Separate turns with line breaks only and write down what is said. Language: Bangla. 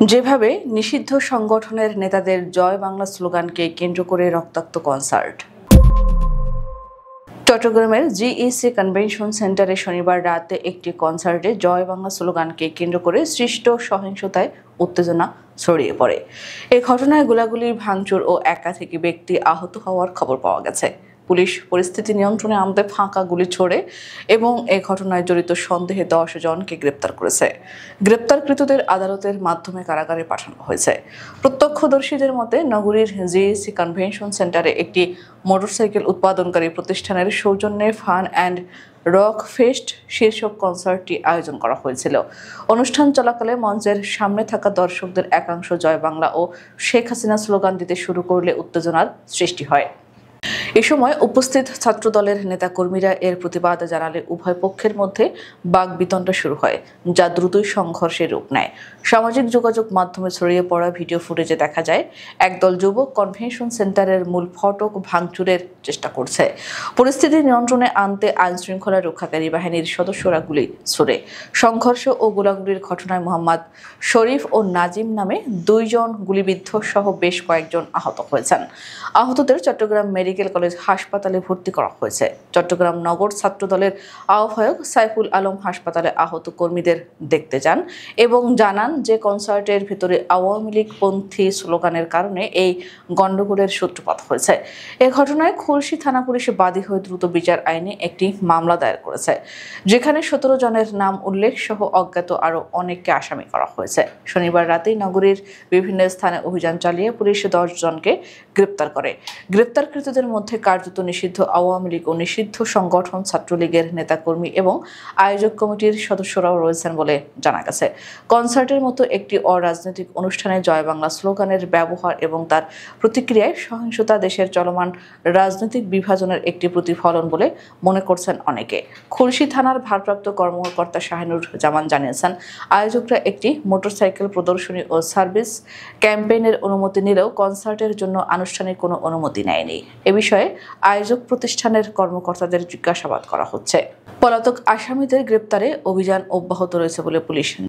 যেভাবে নিষিদ্ধ সংগঠনের নেতাদের জয় বাংলা স্লোগানকে কেন্দ্র করে রক্তাক্ত কনসার্ট। চট্টগ্রামের জিইসি কনভেনশন সেন্টারে শনিবার রাতে একটি কনসার্টে জয় বাংলা স্লোগানকে কেন্দ্র করে সৃষ্ট সহিংসতায় উত্তেজনা ছড়িয়ে পড়ে। এই ঘটনায় গোলাগুলি, ভাঙচুর ও একাধিক ব্যক্তি আহত হওয়ার খবর পাওয়া গেছে। পুলিশ পরিস্থিতি নিয়ন্ত্রণে আনতে ফাঁকা গুলি ছোড়ে এবং এই ঘটনায় জড়িত সন্দেহে 10 জনকে গ্রেপ্তার করেছে। গ্রেপ্তারকৃতদের আদালতের মাধ্যমে কারাগারে পাঠানো হয়েছে। প্রত্যক্ষদর্শীদের মতে, নগরীর জিইসি কনভেনশন সেন্টারে একটি মোটরসাইকেল উৎপাদনকারী প্রতিষ্ঠানের সৌজন্যে ফান অ্যান্ড রক ফেস্ট শীর্ষক কনসার্টটি আয়োজন করা হয়েছিল। অনুষ্ঠান চলাকালে মঞ্চের সামনে থাকা দর্শকদের একাংশ জয় বাংলা ও শেখ হাসিনা স্লোগান দিতে শুরু করলে উত্তেজনার সৃষ্টি হয়। এ সময় উপস্থিত ছাত্রদলের নেতাকর্মীরা এর প্রতিবাদ জানালে উভয় পক্ষের মধ্যে বাকবিতণ্ডা শুরু হয়, যা দ্রুতই সংঘর্ষের রূপ নেয়। সামাজিক যোগাযোগ মাধ্যমে ছড়িয়ে পড়া ভিডিও ফুটেজে দেখা যায় একদল যুবক কনভেনশন সেন্টারের মূল ফটক ভাঙচুরের চেষ্টা করছে। পরিস্থিতি নিয়ন্ত্রণে আনতে আইনশৃঙ্খলা রক্ষাকারী বাহিনীর সদস্যরা গুলি ছোড়ে। সংঘর্ষ ও গোলাগুলির ঘটনায় মোহাম্মদ শরীফ ও নাজিম নামে 2 জন গুলিবিদ্ধ সহ বেশ কয়েকজন আহত হয়েছেন। আহতদের চট্টগ্রাম মেডিকেল কলেজ হাসপাতালে ভর্তি করা হয়েছে। চট্টগ্রাম নগর ছাত্রদলের আহ্বায়ক সাইফুল আলম হাসপাতালে আহত কর্মীদের দেখতে যান এবং জানান যে কনসার্টের ভিতরে আওয়ামী লীগপন্থী স্লোগানের কারণে এই গণ্ডগোলের সূত্রপাত হয়েছে। এ ঘটনায় খুলশী থানা পুলিশে বাদী হয়ে দ্রুত বিচার আইনে একটি মামলা দায়ের করেছে, যেখানে 17 জনের নাম উল্লেখ সহ অজ্ঞাত আরও অনেককে আসামি করা হয়েছে। শনিবার রাতেই নগরীর বিভিন্ন স্থানে অভিযান চালিয়ে পুলিশ 10 জনকে গ্রেপ্তার করে। গ্রেপ্তারকৃতদের মধ্যে কার্যত নিষিদ্ধ আওয়ামী লীগ ও নিষিদ্ধ সংগঠন ছাত্রলীগের নেতাকর্মী এবং আয়োজক কমিটির সদস্যরাও রয়েছেন বলে জানা গেছে। কনসার্টের মতো একটি অরাজনৈতিক অনুষ্ঠানে জয় বাংলা স্লোগানের ব্যবহার এবং তার প্রতিক্রিয়ায় সহিংসতা দেশের চলমান রাজনৈতিক বিভাজনের একটি প্রতিফলন বলে মনে করছেন অনেকে। খুলশী থানার ভারপ্রাপ্ত কর্মকর্তা শাহিনুর জামান জানিয়েছেন, আয়োজকরা একটি মোটরসাইকেল প্রদর্শনী ও সার্ভিস ক্যাম্পেইনের অনুমতি নিলেও কনসার্টের জন্য আনুষ্ঠানিক কোনো অনুমতি নেয়নি। এ বিষয়ে আয়োজক প্রতিষ্ঠানের কর্মকর্তাদের জিজ্ঞাসাবাদ করা হচ্ছে। পলাতক আসামিদের গ্রেপ্তারে অভিযান অব্যাহত রয়েছে বলে পুলিশ